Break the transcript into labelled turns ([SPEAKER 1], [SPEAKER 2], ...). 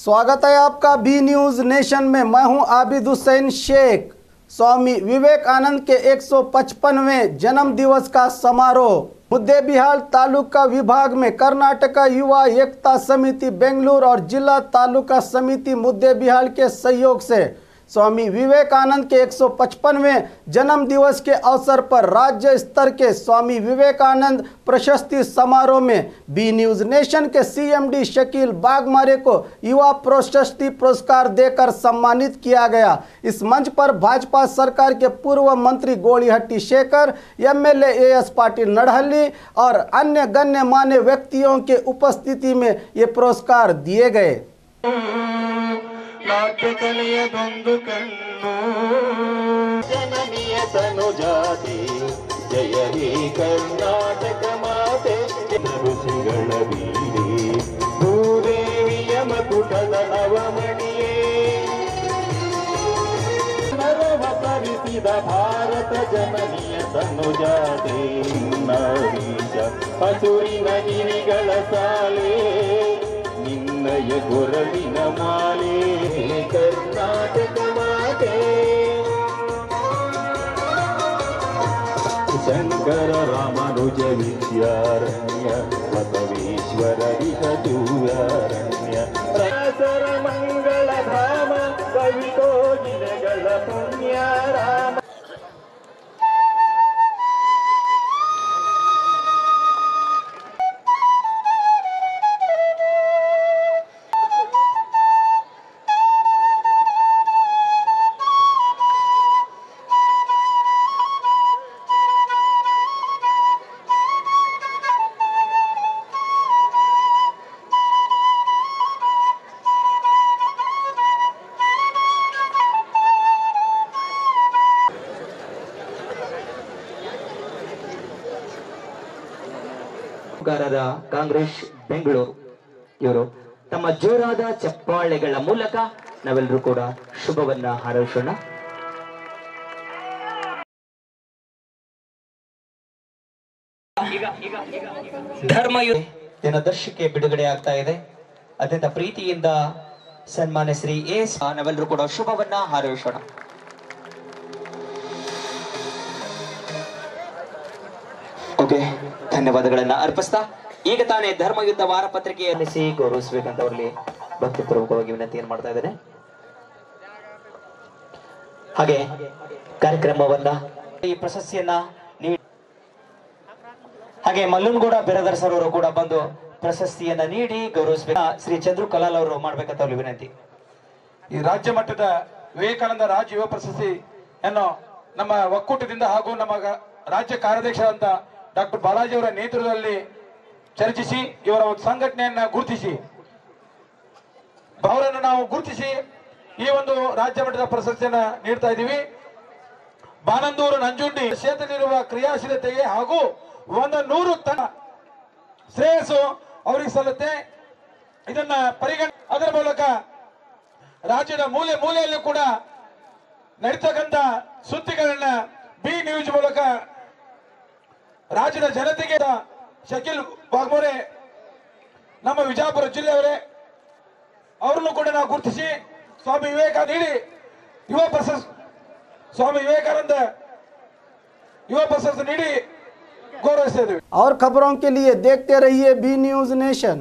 [SPEAKER 1] स्वागत है आपका बी न्यूज़ नेशन में। मैं हूं आबिद हुसैन शेख। स्वामी विवेकानंद के 155वें जन्म दिवस का समारोह मुद्देबिहाल तालुका विभाग में कर्नाटक युवा एकता समिति बेंगलुरु और जिला तालुका समिति मुद्देबिहाल के सहयोग से स्वामी विवेकानंद के 155वें जन्म दिवस के अवसर पर राज्य स्तर के स्वामी विवेकानंद प्रशस्ति समारोह में बी न्यूज़ नेशन के सीएमडी शकील बागमारे को युवा प्रशस्ति पुरस्कार देकर सम्मानित किया गया। इस मंच पर भाजपा सरकार के पूर्व मंत्री गोलीहट्टी शेखर, एमएलए एएस पाटिल नडहल्ली और अन्य गण्यमान्य व्यक्तियों के उपस्थिति में ये पुरस्कार दिए गए।
[SPEAKER 2] नाट्यकಲೆಯದೊಂದು ಕಣ್ಣು ಜನನಿಯ ತನುಜಾತಿ ಜಯ ಹೇ ಕರ್ನಾಟಕ ಮಾತೆ ಋಷಿಗಳ ವೀರೇ ಭೂದೇವಿಯ ಮಕುಟದ ನವಮಣಿಯೇ ನರವತರಿಸಿದ ಭಾರತ ಜನನಿಯ ತನುಜಾತಿ ನಾರೀಜ ಹಸುರಿನ ಗಿರಿಗಳ ಸಾಲೆ ನಿನ್ನಯ ಗುರವಿನ ಮಾಲೆ कर्नाटक माते शंकर रामानुज विद्यारण्य बसवेश्वर विहदूरण्य रसर मंगल धाम कवि कोगिलಗಳ पुण्य राम।
[SPEAKER 3] ಕಾಂಗ್ರೆಸ್ ಬೆಂಗಳೂರು ಇವರು ತಮ್ಮ ಜೋರಾದ ಚಪ್ಪಾಳೆಗಳ ಮೂಲಕ ನಾವೆಲ್ಲರೂ ಕೂಡ ಶುಭವನ್ನ ಹಾರೈಸೋಣ। ಧರ್ಮ ದಿನದರ್ಶಿಕೆ ಬಿಡುಗಡೆ ಆಗ್ತಾ ಇದೆ। ಅತ್ಯಂತ ಪ್ರೀತಿಯಿಂದ ಸನ್ಮಾನ್ಯ ಶ್ರೀ ಎಸ್ ನಾವೆಲ್ಲರೂ ಕೂಡ ಶುಭವನ್ನ ಹಾರೈಸೋಣ। ಓಕೆ, ಧನ್ಯವಾದಗಳನ್ನ ಅರ್ಪಿಸ್ತಾ ಈಗ ತಾನೇ ಧರ್ಮಯುದ್ಧ ವಾರಪತ್ರಿಕೆಯಲ್ಲಿ ಗೌರವಿಸಬೇಕಂತ ಅವರಲ್ಲಿ ಭಕ್ತಿಪೂರ್ವಕವಾಗಿ ವಿನಂತಿಯನ್ನು ಮಾಡ್ತಾ ಇದ್ದೇನೆ। ಹಾಗೆ ಕಾರ್ಯಕ್ರಮವನ್ನ ಈ ಪ್ರಶಸ್ತಿಯನ್ನ ಹಾಗೆ ಮಲ್ಲನಗೌಡ ಬಿರಾದರ್ ಸರ್ ಅವರು ಕೂಡ ಬಂದು ಪ್ರಶಸ್ತಿಯನ್ನ ನೀಡಿ ಗೌರವಿಸಬೇಕು। ಶ್ರೀ ಚಂದ್ರು ಕಲಾಲ್ ಅವರು ಮಾಡ್ಬೇಕಂತ ಅವರಲ್ಲಿ ವಿನಂತಿ।
[SPEAKER 4] ಈ ರಾಜ್ಯ ಮಟ್ಟದ ವಿವೇಕಾನಂದ ರಾಜ್ಯ ಯುವ ಪ್ರಶಸ್ತಿಯನ್ನು ನಮ್ಮ ಒಕ್ಕೂಟದಿಂದ ಹಾಗೂ ನಮ್ಮ ರಾಜ್ಯ ಕಾರ್ಯಾಧ್ಯಕ್ಷರಾದಂತ ಡಾಕ್ಟರ್ ಬಾಲಾಜಿ ಅವರ ನೇತೃತ್ವದಲ್ಲಿ ಚರ್ಚಿಸಿ ಇವರ ಸಂಘಟನೆಯನ್ನ ಗುರುತಿಸಿ ಅವರನ್ನು ನಾವು ಗುರುತಿಸಿ ಈ ಒಂದು ರಾಜ್ಯ ಮಟ್ಟದ ಪ್ರಶಸ್ತಿಯನ್ನ ನೀಡ್ತಾ ಇದ್ದೀವಿ। ಬಾನಂದೂರು ನಂಜುಂಡಿ ಕ್ಷೇತ್ರದಲ್ಲಿರುವ ಕ್ರಿಯಾಶೀಲತೆಗೆ ಹಾಗೂ 100 ಟನ್ ಶ್ರೇಯಸ್ಸು ಅವರಿಗೆ ಸಲ್ಲುತ್ತೆ। ಇದನ್ನ ಅದರ ಮೂಲಕ ರಾಜ್ಯದ ಮೂಲೆ ಮೂಲೆಯಲ್ಲೂ ಕೂಡ ನಡೀತಕ್ಕಂಥ ಸುದ್ದಿಗಳನ್ನ ಬಿ ನ್ಯೂಸ್ ಮೂಲಕ ರಾಜ್ಯದ ಜನತೆಗೆ ಶಕೀಲ್ ಬಾಗ್ಮೋರೆ ನಮ್ಮ ವಿಜಯಪುರ ಜಿಲ್ಲೆಯವರೇ ಅವರನ್ನು ಕೂಡ ನಾವು ಗುರುತಿಸಿ स्वामी विवेकानंद युवा प्रशस्ति स्वामी विवेकानंद युवा प्रशस्ति गौरव।
[SPEAKER 1] और खबरों के लिए देखते रहिए बी न्यूज़ नेशन।